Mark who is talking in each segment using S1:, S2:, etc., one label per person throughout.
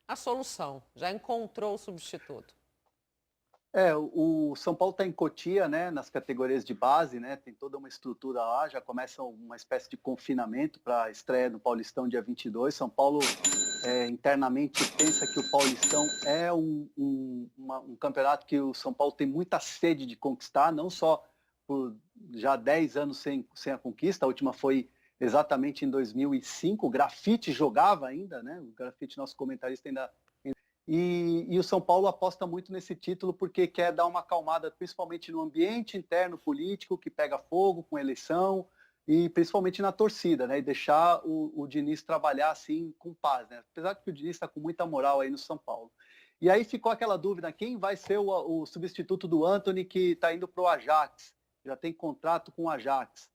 S1: a solução, já encontrou o substituto?
S2: O São Paulo está em Cotia, né, nas categorias de base, né, tem toda uma estrutura lá, já começa uma espécie de confinamento para a estreia no Paulistão dia 22. São Paulo internamente pensa que o Paulistão é um campeonato que o São Paulo tem muita sede de conquistar, não só por já 10 anos sem a conquista, a última foi exatamente em 2005, o Grafite jogava ainda, né, o Grafite, nosso comentarista, ainda. E o São Paulo aposta muito nesse título porque quer dar uma acalmada, principalmente no ambiente interno político, que pega fogo com eleição, e principalmente na torcida, né? E deixar o Diniz trabalhar assim com paz, né? Apesar que o Diniz está com muita moral aí no São Paulo. E aí ficou aquela dúvida, quem vai ser o substituto do Antony que está indo para o Ajax? Já tem contrato com o Ajax.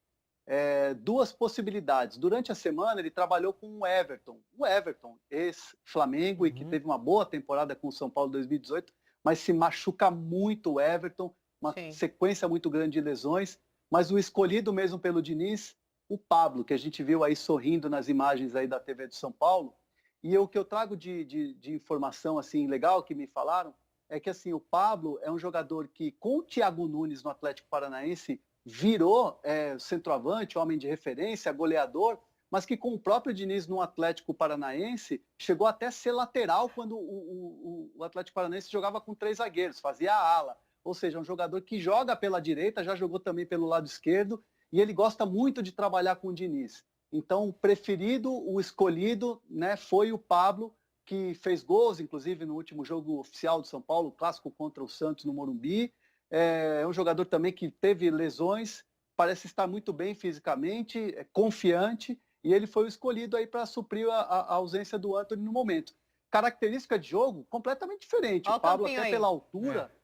S2: Duas possibilidades. Durante a semana ele trabalhou com o Everton, ex-Flamengo, e que teve uma boa temporada com o São Paulo em 2018, mas se machuca muito o Everton, uma sequência muito grande de lesões, mas o escolhido mesmo pelo Diniz, o Pablo, que a gente viu aí sorrindo nas imagens aí da TV do São Paulo, e o que eu trago de informação assim legal que me falaram, é que assim, o Pablo é um jogador que com o Thiago Nunes no Atlético Paranaense virou centroavante, homem de referência, goleador, mas que com o próprio Diniz no Atlético Paranaense chegou até a ser lateral quando o Atlético Paranaense jogava com 3 zagueiros, fazia a ala. Ou seja, um jogador que joga pela direita, já jogou também pelo lado esquerdo, e ele gosta muito de trabalhar com o Diniz. Então, o preferido, o escolhido, né, foi o Pablo, que fez gols, inclusive no último jogo oficial do São Paulo, o clássico contra o Santos no Morumbi. É um jogador também que teve lesões, parece estar muito bem fisicamente, confiante, e ele foi o escolhido aí para suprir a ausência do Antony no momento. Característica de jogo completamente diferente.
S1: Olha
S2: o Pablo, até
S1: aí.
S2: pela altura,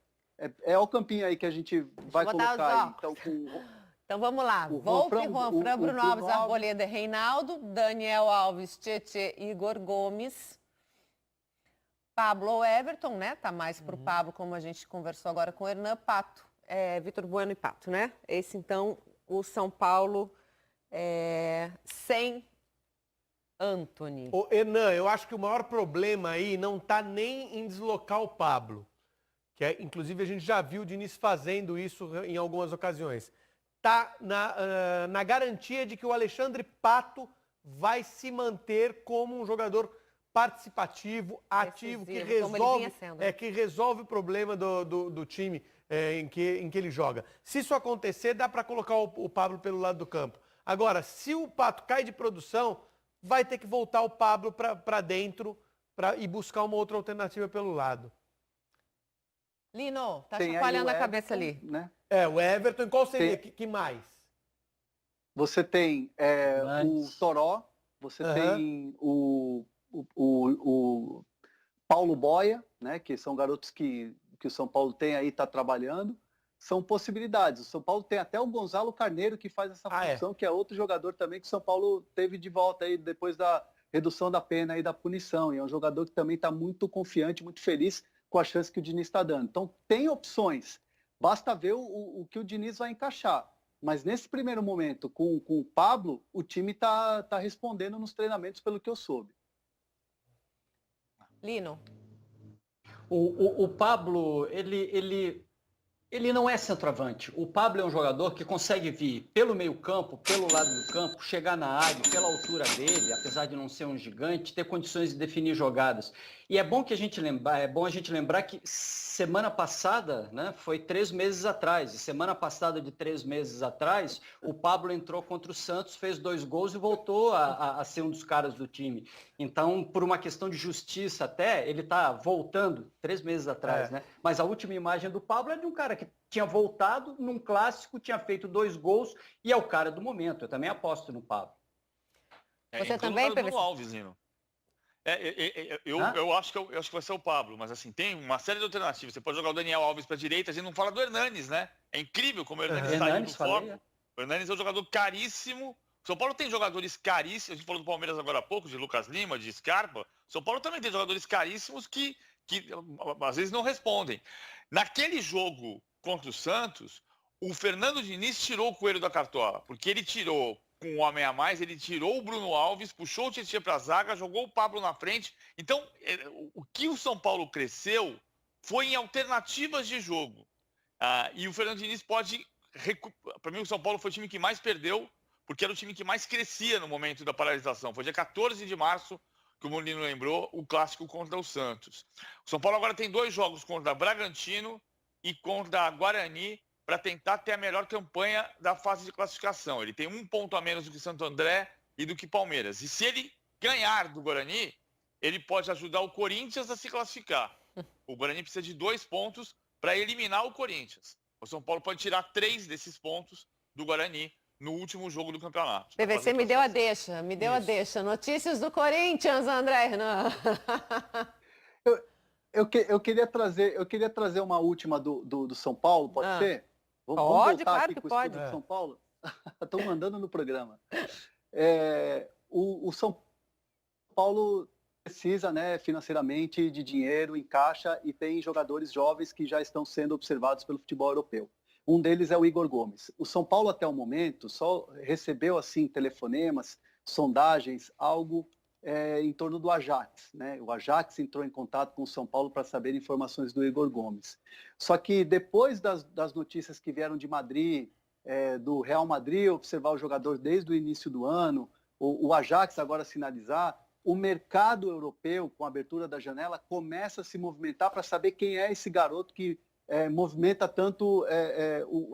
S2: é o campinho aí que a gente vai colocar aí.
S1: Então vamos lá. Volpe, Juan Fran, Bruno Alves, Arboleda, Reinaldo, Daniel Alves, Tietê, Igor Gomes, Pablo ou Everton, né? Tá mais pro Pablo, como a gente conversou agora com o Hernan, Pato, Vitor Bueno e Pato, né? Esse, então, o São Paulo sem Antony.
S3: Ô, Hernan, eu acho que o maior problema aí não tá nem em deslocar o Pablo, que inclusive a gente já viu o Diniz fazendo isso em algumas ocasiões. Tá na garantia de que o Alexandre Pato vai se manter como um jogador participativo, ativo, que resolve o problema do time em que ele joga. Se isso acontecer, dá para colocar o Pablo pelo lado do campo. Agora, se o Pato cai de produção, vai ter que voltar o Pablo para dentro e buscar uma outra alternativa pelo lado.
S1: Lino, tá chacoalhando a cabeça ali.
S2: Né?
S3: O Everton, qual seria? Que mais?
S2: Você tem o Toró, você tem o Paulo Boia, né, que são garotos que o São Paulo tem aí, está trabalhando, são possibilidades. O São Paulo tem até o Gonzalo Carneiro que faz essa função, que é outro jogador também que o São Paulo teve de volta aí depois da redução da pena e da punição, e é um jogador que também está muito confiante, muito feliz com a chance que o Diniz está dando. Então tem opções, basta ver o que o Diniz vai encaixar. Mas nesse primeiro momento, com o Pablo, o time está respondendo nos treinamentos pelo que eu soube.
S1: Lino.
S4: O Pablo, ele não é centroavante. O Pablo é um jogador que consegue vir pelo meio campo, pelo lado do campo, chegar na área, pela altura dele, apesar de não ser um gigante, ter condições de definir jogadas. E é bom a gente lembrar que semana passada, né, foi 3 meses atrás, e semana passada de 3 meses atrás, o Pablo entrou contra o Santos, fez 2 gols e voltou a ser um dos caras do time. Então, por uma questão de justiça até, ele está voltando 3 meses atrás, né? Mas a última imagem do Pablo é de um cara que tinha voltado num clássico, tinha feito 2 gols e é o cara do momento. Eu também aposto no Pablo.
S1: Você também,
S5: Bruno Alves, Nino. Eu acho que vai ser o Pablo, mas assim, tem uma série de alternativas. Você pode jogar o Daniel Alves para a direita, a gente não fala do Hernanes, né? É incrível como o Hernanes saiu do foco. O Hernanes é um jogador caríssimo. O São Paulo tem jogadores caríssimos, a gente falou do Palmeiras agora há pouco, de Lucas Lima, de Scarpa. O São Paulo também tem jogadores caríssimos que às vezes não respondem. Naquele jogo contra o Santos, o Fernando Diniz tirou o coelho da cartola, porque ele tirou com um homem a mais, ele tirou o Bruno Alves, puxou o Tietchan para a zaga, jogou o Pablo na frente. Então, o que o São Paulo cresceu foi em alternativas de jogo. E o Fernando Diniz pode... Para mim, o São Paulo foi o time que mais perdeu, porque era o time que mais crescia no momento da paralisação. Foi dia 14 de março, que o Molino lembrou, o clássico contra o Santos. O São Paulo agora tem 2 jogos contra Bragantino e contra Guarani, para tentar ter a melhor campanha da fase de classificação. Ele tem 1 ponto a menos do que Santo André e do que Palmeiras. E se ele ganhar do Guarani, ele pode ajudar o Corinthians a se classificar. O Guarani precisa de 2 pontos para eliminar o Corinthians. O São Paulo pode tirar 3 desses pontos do Guarani no último jogo do campeonato.
S1: PVC me deu a deixa, a deixa. Notícias do Corinthians, André Hernan.
S2: Eu queria trazer uma última do São Paulo, pode ser? Vamos
S1: pode,
S2: voltar
S1: claro
S2: aqui
S1: que
S2: com o
S1: pode.
S2: do São Paulo? Estão mandando no programa. O São Paulo precisa, né, financeiramente de dinheiro em caixa e tem jogadores jovens que já estão sendo observados pelo futebol europeu. Um deles é o Igor Gomes. O São Paulo, até o momento, só recebeu assim telefonemas, sondagens, algo em torno do Ajax, né? O Ajax entrou em contato com o São Paulo para saber informações do Igor Gomes. Só que depois das notícias que vieram de Madrid, do Real Madrid observar o jogador desde o início do ano, o Ajax agora sinalizar, o mercado europeu, com a abertura da janela, começa a se movimentar para saber quem é esse garoto que movimenta tanto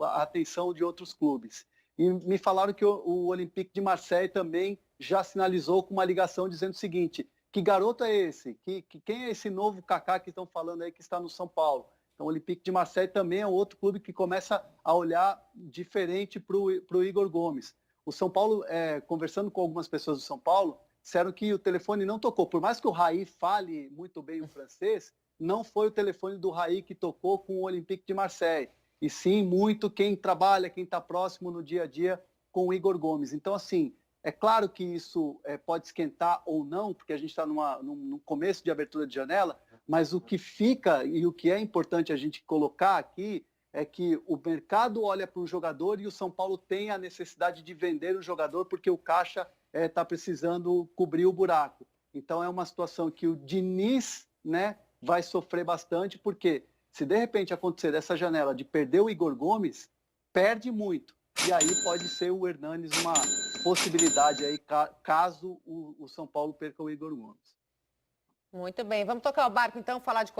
S2: a atenção de outros clubes. E me falaram que o Olympique de Marseille também já sinalizou com uma ligação dizendo o seguinte: que garoto é esse? Quem é esse novo Kaká que estão falando aí que está no São Paulo? Então o Olympique de Marseille também é outro clube que começa a olhar diferente para o Igor Gomes. O São Paulo, conversando com algumas pessoas do São Paulo, disseram que o telefone não tocou. Por mais que o Raí fale muito bem o francês, não foi o telefone do Raí que tocou com o Olympique de Marseille. E sim, muito quem trabalha, quem está próximo no dia a dia com o Igor Gomes. Então, assim, é claro que isso pode esquentar ou não, porque a gente está no começo de abertura de janela, mas o que fica e o que é importante a gente colocar aqui é que o mercado olha para o jogador e o São Paulo tem a necessidade de vender o jogador porque o caixa está precisando cobrir o buraco. Então, é uma situação que o Diniz, né, vai sofrer bastante, porque se de repente acontecer essa janela de perder o Igor Gomes, perde muito. E aí pode ser o Hernanes uma possibilidade aí, caso o São Paulo perca o Igor Gomes.
S1: Muito bem, vamos tocar o barco então, falar de